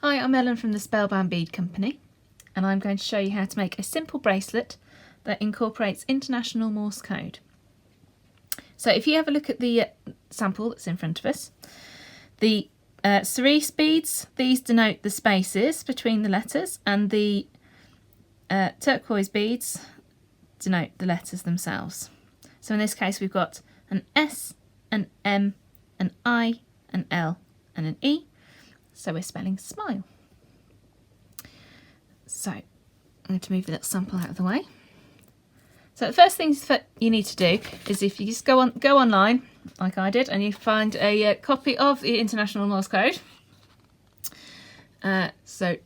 Hi, I'm Ellen from the Spellbound Bead Company, and I'm going to show you how to make a simple bracelet that incorporates international Morse code. So if you have a look at the sample that's in front of us, the cerise beads, these denote the spaces between the letters, and the turquoise beads denote the letters themselves. So in this case we've got an S, an M, an I, an L and an E. So we're spelling smile. So I'm going to move the little sample out of the way. So the first thing that you need to do is, if you just go online like I did, and you find a copy of the International Morse Code. So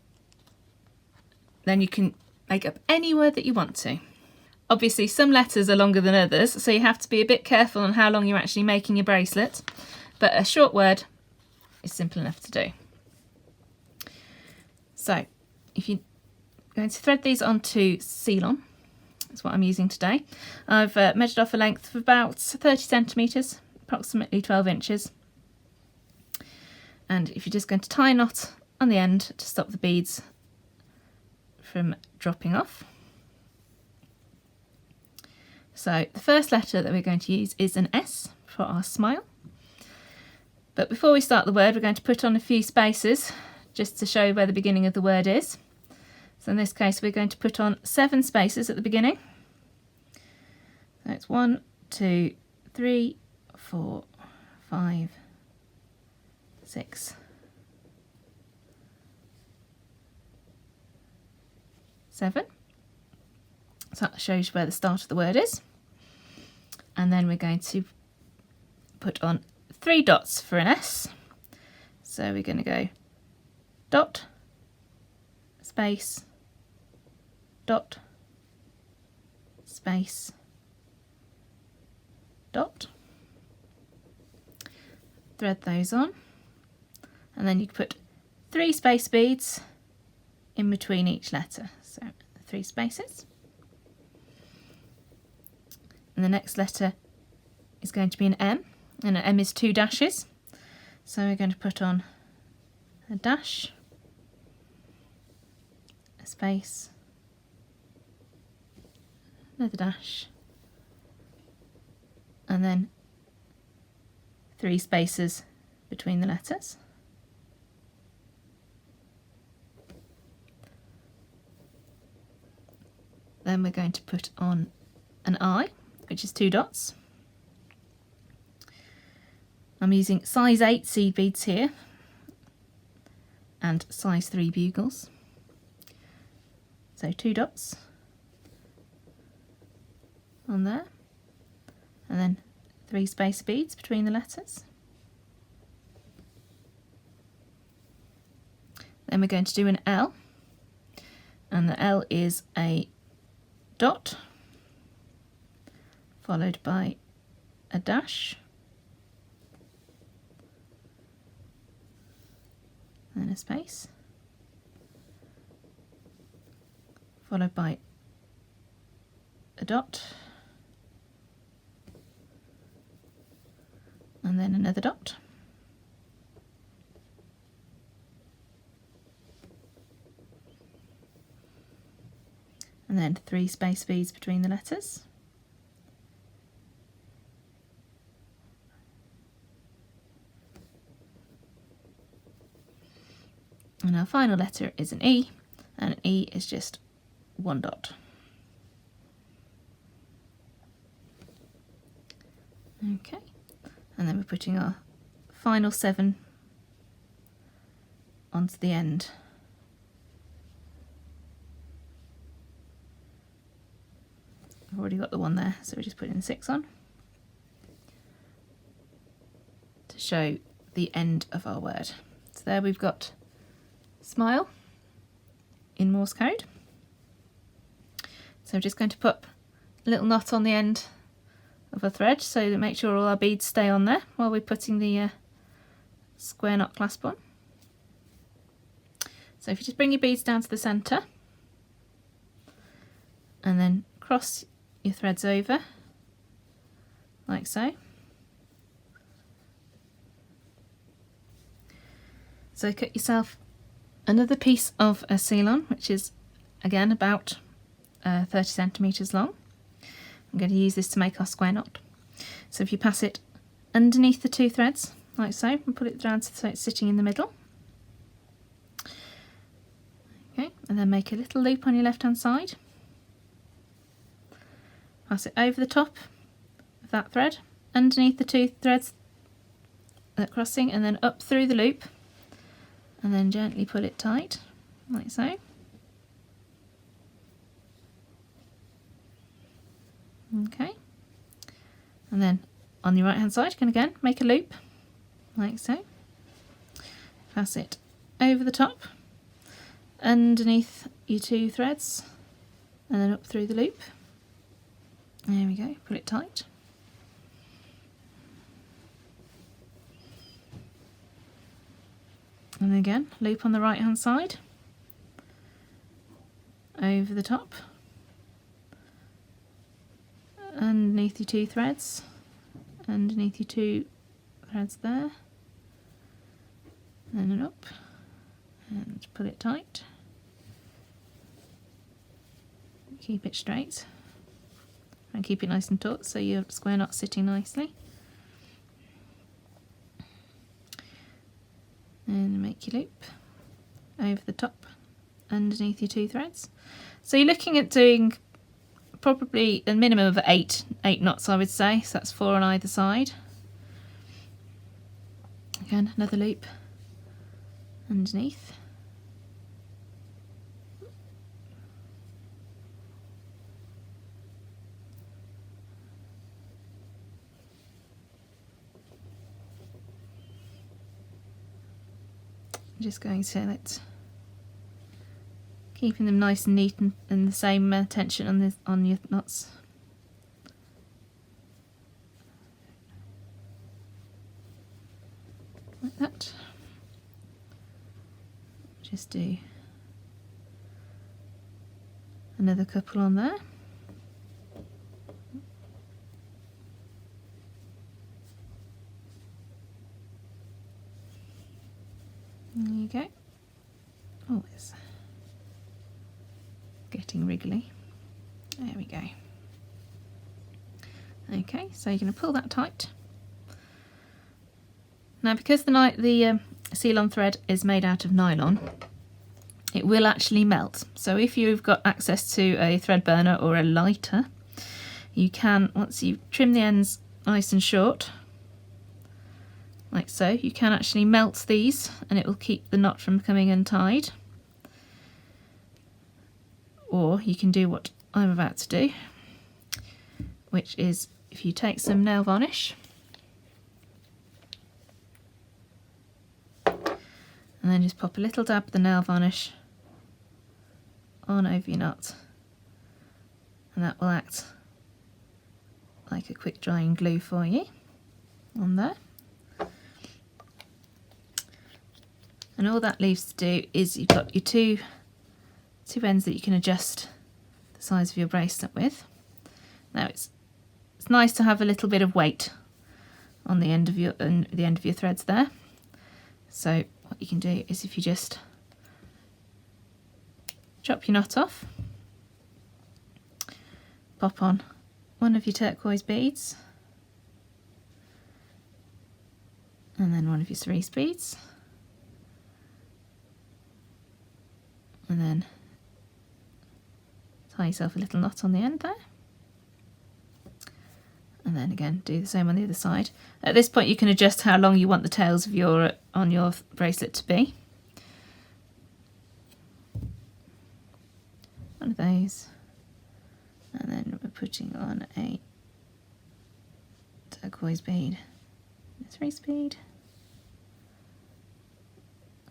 then you can make up any word that you want to. Obviously some letters are longer than others, so you have to be a bit careful on how long you're actually making your bracelet, but a short word is simple enough to do. So if you're going to thread these onto Ceylon, that's what I'm using today. I've measured off a length of about 30 centimetres, approximately 12 inches. And if you're just going to tie a knot on the end to stop the beads from dropping off. So the first letter that we're going to use is an S for our smile. But before we start the word, we're going to put on a few spaces just to show where the beginning of the word is. So in this case we're going to put on 7 spaces at the beginning. So it's 1, 2, 3, 4, 5, 6, 7. So that shows you where the start of the word is. And then we're going to put on 3 dots for an S. So we're going to go dot, space, dot, space, dot. Thread those on, and then you put 3 space beads in between each letter. So 3 spaces. And the next letter is going to be an M, and an M is 2 dashes. So we're going to put on a dash, a space, another dash, and then 3 spaces between the letters. Then we're going to put on an I, which is 2 dots. I'm using size 8 seed beads here and size 3 bugles. So 2 dots on there, and then 3 space beads between the letters. Then we're going to do an L, and the L is a dot followed by a dash, and a space, followed by a dot, and then another dot, and then 3 space beads between the letters. And our final letter is an E, and an E is just 1 dot. Okay, and then we're putting our final 7 onto the end. I've already got the 1 there, so we're just putting the 6 on to show the end of our word. So there we've got smile in Morse code. So I'm just going to put a little knot on the end of a thread so that make sure all our beads stay on there while we're putting the square knot clasp on. So if you just bring your beads down to the centre and then cross your threads over like so. So cut yourself another piece of a seal-on, which is again about 30 centimetres long. I'm going to use this to make our square knot. So if you pass it underneath the 2 threads, like so, and put it down so it's sitting in the middle. Okay, and then make a little loop on your left hand side. Pass it over the top of that thread, underneath the 2 threads crossing, and then up through the loop, and then gently pull it tight, like so. Okay, and then on the right hand side you can again make a loop, like so. Pass it over the top, underneath your 2 threads, and then up through the loop. There we go, pull it tight. And again, loop on the right hand side, over the top, underneath your 2 threads, underneath your 2 threads there, and then up, and pull it tight. Keep it straight, and keep it nice and taut so your square knot's sitting nicely. And make your loop over the top, underneath your 2 threads. So you're looking at doing probably a minimum of 8 knots, I would say, so that's 4 on either side. Again, another loop underneath. I'm just going to let's keeping them nice and neat and the same tension on your knots. Like that. Just do another couple on there. There you go. Oh, it's getting wriggly. There we go. Okay, so you're going to pull that tight. Now, because the seal-on thread is made out of nylon, it will actually melt. So if you've got access to a thread burner or a lighter, you can, once you trim the ends nice and short, like so, you can actually melt these and it will keep the knot from coming untied. Or you can do what I'm about to do, which is if you take some nail varnish and then just pop a little dab of the nail varnish on over your knot, and that will act like a quick drying glue for you on there. And all that leaves to do is you've got your two ends that you can adjust the size of your bracelet with. Now it's nice to have a little bit of weight on the end of your threads there. So what you can do is if you just chop your knot off, pop on one of your turquoise beads, and then one of your cerise beads, and then tie yourself a little knot on the end there, and then again do the same on the other side. At this point you can adjust how long you want the tails of your bracelet to be. One of those, and then we're putting on a turquoise bead, a cerise bead,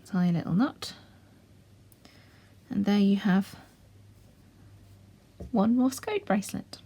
tie a little knot, and there you have one Morse Code bracelet.